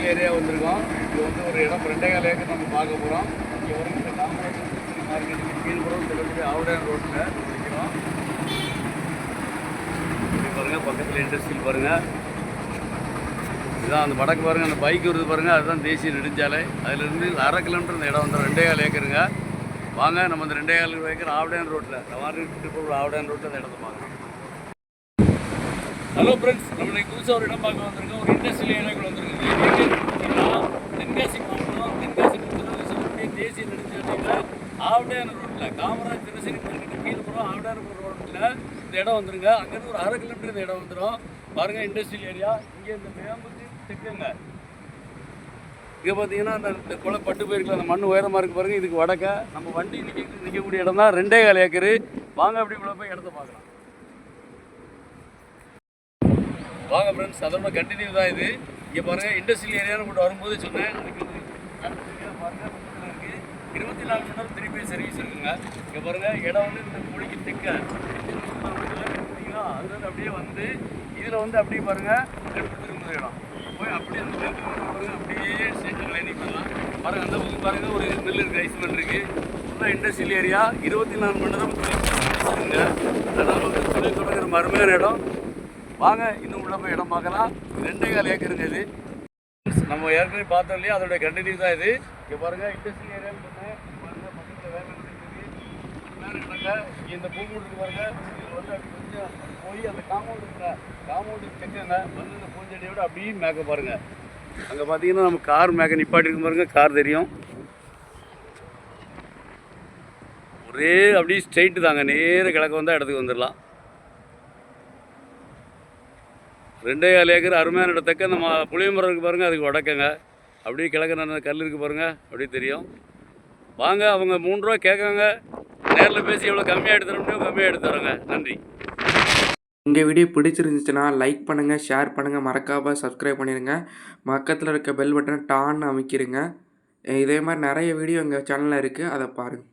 Industrial area வந்திருக்கோம். இது வந்து ஒரு இடம் 2.25 ஏக்கர் நம்ம பார்க்க போகிறோம். இங்கே வரைக்கும் இந்த காமராஜ் மார்க்கெட்டுக்கு கீழ்புறம் சொல்லக்கூடிய ஆவுடையான் ரோட்டில் இருக்கிறோம். பாருங்கள், பக்கத்தில் இண்டஸ்ட்ரியல் பாருங்கள். இதுதான் அந்த வடக்கு பாருங்கள், அந்த பைக் வருது பாருங்கள், அதுதான் தேசிய நெடுஞ்சாலை. அதிலிருந்து 1/2 கிலோமீட்டர் இந்த இடம் வந்து 2.25 ஏக்கருங்க. வாங்க, நம்ம அந்த 2.25 ஏக்கர் ஆவுடையான் ரோட்டில் ஆவுடையான் ரோட்டில் அந்த இடத்த பார்க்கலாம். ஹலோ ஃப்ரெண்ட்ஸ், நம்ம இன்னைக்கு புதுசாக ஒரு இடம் பார்க்க வந்திருக்கோம். ஒரு இண்டஸ்ட்ரியல் ஏரியாக்குள்ள வந்திருக்குது. தென்காசி மாவட்டம், தென்காசி சொல்லக்கூடிய தேசிய நெடுஞ்சாலையில் ஆவுடையான் ரோட்டில் காமராஜ் தினசரி மார்க்கெட்டு கீழ்புறம் ஆவுடையான் ரோட்டில் இந்த இடம் வந்துருங்க. அங்கேருந்து ஒரு 1/2 கிலோமீட்டர் இந்த இடம் வந்துடும். பாருங்கள், இண்டஸ்ட்ரியல் ஏரியா. இங்கே இந்த மேம்புக்கு தெற்குங்க. இங்கே பார்த்தீங்கன்னா அந்த குளை பட்டு போயிருக்கலாம், அந்த மண் உயரமாக இருக்குது பாருங்கள். இதுக்கு வடக்க நம்ம வண்டி நிற்கக்கூடிய இடம் தான் 2.25 ஏக்கரு. வாங்க, அப்படி கூட போய் இடத்த பார்க்கலாம். வாங்க ஃப்ரெண்ட்ஸ், அதோட கண்டினியூ தான் இது. இங்கே பாருங்கள், இண்டஸ்ட்ரியல் ஏரியான்னு மட்டும் வரும்போது சொன்னேன். பாருங்கள், இருக்குது 24 மணி நேரம் திருப்பி சர்வீஸ் இருக்குங்க. இங்கே பாருங்கள், இடம் வந்து இந்த மொழிக்கு தெற்க அதுலேருந்து அப்படியே வந்து இதில் வந்து அப்படியே பாருங்கள் திரும்ப இடம் போய் அப்படியே அந்த பாருங்கள், அப்படியே ஸ்டேட்டில் லைனிங் பண்ணலாம். பாருங்கள், அந்த பக்கம் பாருங்கள் ஒரு நெல் இருக்குது, ரைஸ் மில் இருக்குது. ஃபுல்லாக இண்டஸ்ட்ரியல் ஏரியா, 24 மணி நேரம் இருக்குங்க. அதனால் வந்து தொழில் தொடங்குற மருமையான இடம். வாங்க, இன்னும் உள்ள போய் இடம் பார்க்கலாம். 2.25 ஏக்கருங்க இது. நம்ம ஏற்கனவே பார்த்தோம் இல்லையா, அதோட கண்டினியூ தான் இது. இங்கே பாருங்கள், இண்டஸ்ட்ரியல் ஏரியான்னு சொன்னேன். பாருங்கள், பக்கத்தில் வேலை இருக்குது. வேறு இடங்க இங்கே இந்த பூமூடு இருக்குது பாருங்கள். இதில் வந்து அப்படி கொஞ்சம் போய் அந்த காம்பவுண்ட் இருக்குங்க, காம்பவுண்டுக்கு தெற்குங்க வந்து இந்த பூஞ்செடியோட அப்படியே மேக்க பாருங்கள். அங்கே பார்த்தீங்கன்னா நம்ம கார் மேக்க நிப்பாட்டி இருக்கும் பாருங்கள், கார் தெரியும். ஒரே அப்படியே ஸ்ட்ரெயிட்டு தாங்க, நேர கிழக்கு வந்தால் இடத்துக்கு வந்துடலாம். 2.25 ஏக்கர் அருமையான இடத்துக்கு அந்த புளிய மரம் இருக்குது பாருங்கள், அதுக்கு வடக்கங்க. அப்படியே கிழக்கு நடந்த கல் இருக்குது பாருங்கள், அப்படியே தெரியும். வாங்க, அவங்க 3 ரூபா கேட்காங்க. நேரில் பேசி எவ்வளோ கம்மியாக எடுத்து தர முடியும், கம்மியாக எடுத்து தரோங்க. நன்றி. உங்கள் வீடியோ பிடிச்சிருந்துச்சுன்னா லைக் பண்ணுங்கள், ஷேர் பண்ணுங்கள், மறக்காமல் சப்ஸ்கிரைப் பண்ணிடுங்க. பக்கத்தில் இருக்க பெல் பட்டனை டான்னு அமைக்கிடுங்க. இதே மாதிரி நிறைய வீடியோ எங்கள் சேனலில் இருக்குது, அதை பாருங்கள்.